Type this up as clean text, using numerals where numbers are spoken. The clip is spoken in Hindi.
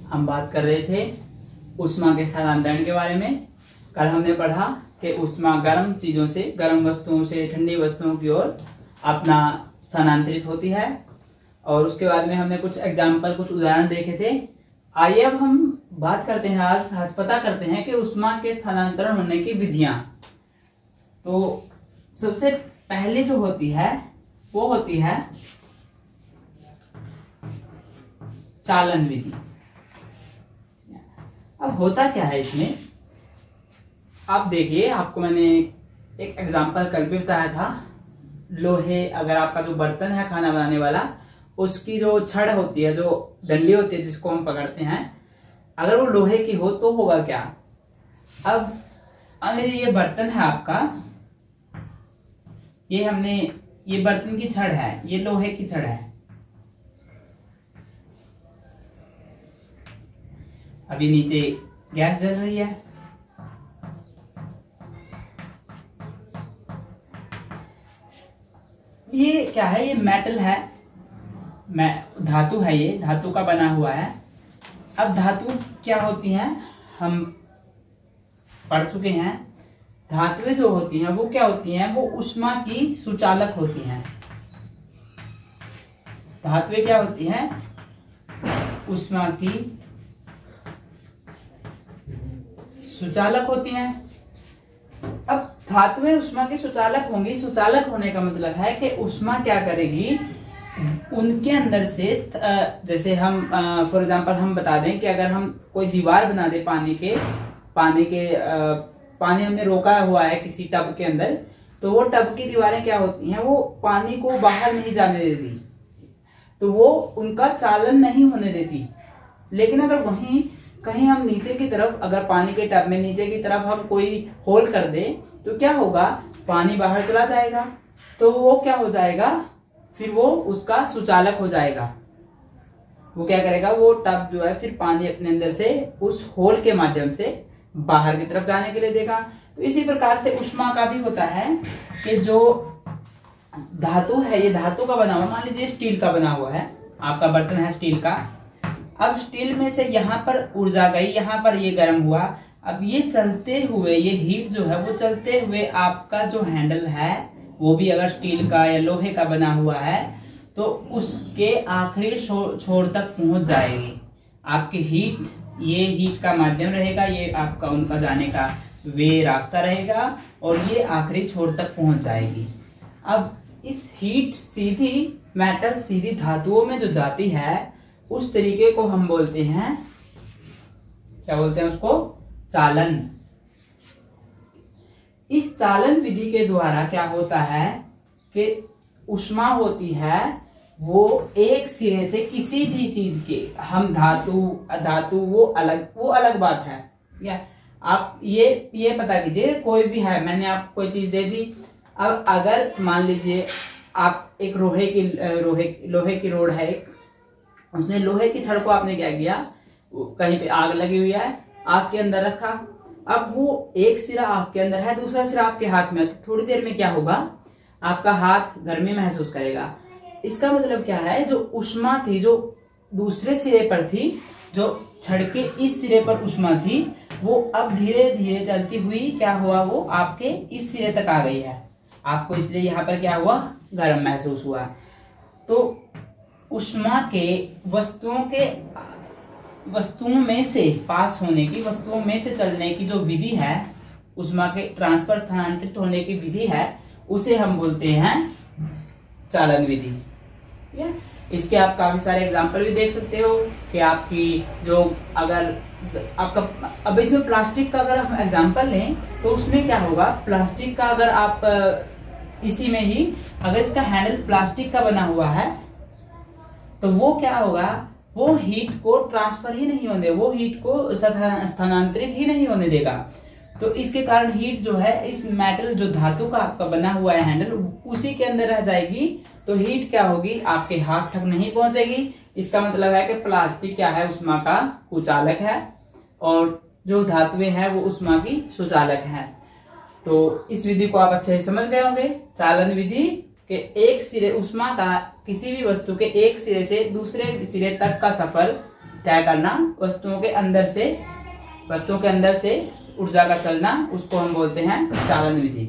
हम बात कर रहे थे ऊष्मा के स्थानांतरण के बारे में। कल हमने पढ़ा कि ऊष्मा गर्म चीजों से, गर्म वस्तुओं से ठंडी वस्तुओं की ओर अपना स्थानांतरित होती है। और उसके बाद में हमने कुछ एग्जाम्पल, कुछ उदाहरण देखे थे। आइए अब हम बात करते हैं, आज पता करते हैं कि ऊष्मा के स्थानांतरण होने की विधियां। तो सबसे पहले जो होती है वो होती है चालन विधि। अब होता क्या है इसमें, आप देखिए, आपको मैंने एक एग्जांपल कल भी बताया था। लोहे, अगर आपका जो बर्तन है खाना बनाने वाला, उसकी जो छड़ होती है, जो डंडी होती है जिसको हम पकड़ते हैं, अगर वो लोहे की हो तो होगा क्या। अब ये बर्तन है आपका, ये बर्तन की छड़ है, ये लोहे की छड़ है। अभी नीचे गैस जल रही है। ये क्या है, ये मेटल है, धातु है, ये धातु का बना हुआ है। अब धातु क्या होती हैं हम पढ़ चुके हैं। धातुएं जो होती हैं वो क्या होती हैं, वो ऊष्मा की सुचालक होती हैं। धातुएं क्या होती हैं, ऊष्मा की सुचालक होती हैं। अब धातुएं ऊष्मा की सुचालक होंगी। सुचालक होने का मतलब है कि ऊष्मा क्या करेगी, उनके अंदर से, जैसे हम फॉर एग्जांपल हम बता दें कि अगर हम कोई दीवार बना दे पानी हमने रोका हुआ है किसी टब के अंदर, तो वो टब की दीवारें क्या होती हैं, वो पानी को बाहर नहीं जाने देती, तो वो उनका चालन नहीं होने देती। लेकिन अगर वहीं कहीं हम नीचे की तरफ, अगर पानी के टब में नीचे की तरफ हम कोई होल कर दे, तो क्या होगा, पानी बाहर चला जाएगा। तो वो क्या हो जाएगा, फिर वो उसका सुचालक हो जाएगा। वो क्या करेगा, वो टब जो है फिर पानी अपने अंदर से उस होल के माध्यम से बाहर की तरफ जाने के लिए देगा। तो इसी प्रकार से ऊष्मा का भी होता है कि जो धातु है, ये धातु का बना हुआ, मान लीजिए स्टील का बना हुआ है, आपका बर्तन है स्टील का। अब स्टील में से यहाँ पर ऊर्जा गई, यहाँ पर ये गर्म हुआ। अब ये चलते हुए, ये हीट जो है वो चलते हुए आपका जो हैंडल है वो भी अगर स्टील का या लोहे का बना हुआ है, तो उसके आखिरी छोर तक पहुंच जाएगी। आपकी हीट, ये हीट का माध्यम रहेगा, ये आपका उनका जाने का वे रास्ता रहेगा, और ये आखिरी छोर तक पहुंच जाएगी। अब इस हीट सीधी धातुओं में जो जाती है, उस तरीके को हम बोलते हैं, क्या बोलते हैं उसको, चालन। इस चालन विधि के द्वारा क्या होता है कि ऊष्मा होती है वो एक सिरे से किसी भी चीज के, हम धातु वो अलग बात है। या आप ये पता कीजिए, कोई भी है, मैंने आपको कोई चीज दे दी। अब अगर मान लीजिए आप एक लोहे की रोड है, उसने लोहे की छड़ को आपने क्या किया, कहीं पे आग लगी हुई है, आग के अंदर रखा। अब वो एक सिरा आग के अंदर है, दूसरा सिरा आपके हाथ में है, तो थोड़ी देर में क्या होगा, आपका हाथ गर्मी महसूस करेगा। इसका मतलब क्या है, जो ऊष्मा थी जो दूसरे सिरे पर थी, जो छड़ के इस सिरे पर ऊष्मा थी, वो अब धीरे धीरे चलती हुई क्या हुआ, वो आपके इस सिरे तक आ गई है। आपको इसलिए यहाँ पर क्या हुआ, गर्म महसूस हुआ। तो ऊष्मा के वस्तुओं में से पास होने की, वस्तुओं में से चलने की जो विधि है, ऊष्मा के ट्रांसफर, स्थानांतरित होने की विधि है, उसे हम बोलते हैं चालन विधि। इसके आप काफी सारे एग्जाम्पल भी देख सकते हो कि आपकी जो, अगर आपका, अब इसमें प्लास्टिक का अगर हम एग्जाम्पल लें तो उसमें क्या होगा, प्लास्टिक का अगर आप इसी में ही अगर इसका हैंडल प्लास्टिक का बना हुआ है, तो वो क्या होगा, वो हीट को ट्रांसफर ही नहीं होने, वो हीट को स्थानांतरित ही नहीं होने देगा। तो इसके कारण हीट जो है, इस मेटल जो धातु का आपका बना हुआ है हैंडल, उसी के अंदर रह जाएगी। तो हीट क्या होगी, आपके हाथ तक नहीं पहुंचेगी। इसका मतलब है कि प्लास्टिक क्या है, ऊष्मा का कुचालक है, और जो धातुएं हैं वो ऊष्मा की सुचालक है। तो इस विधि को आप अच्छे से समझ गए होंगे। चालन विधि के एक सिरे, ऊष्मा का किसी भी वस्तु के एक सिरे से दूसरे सिरे तक का सफर क्या करना, वस्तुओं के अंदर से ऊर्जा का चलना, उसको हम बोलते हैं चालन विधि।